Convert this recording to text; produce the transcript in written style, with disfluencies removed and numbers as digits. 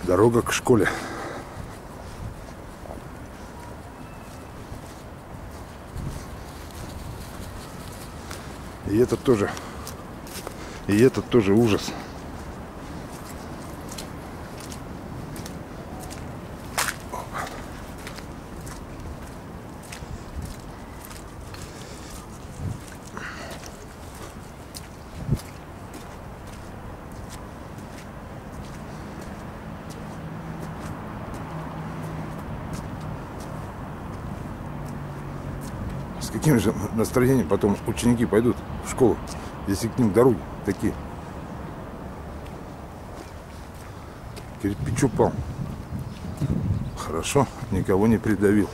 Дорога к школе. И это тоже ужас. С каким же настроением потом ученики пойдут в школу, если к ним дороги такие? Кирпич упал. Хорошо, никого не придавил.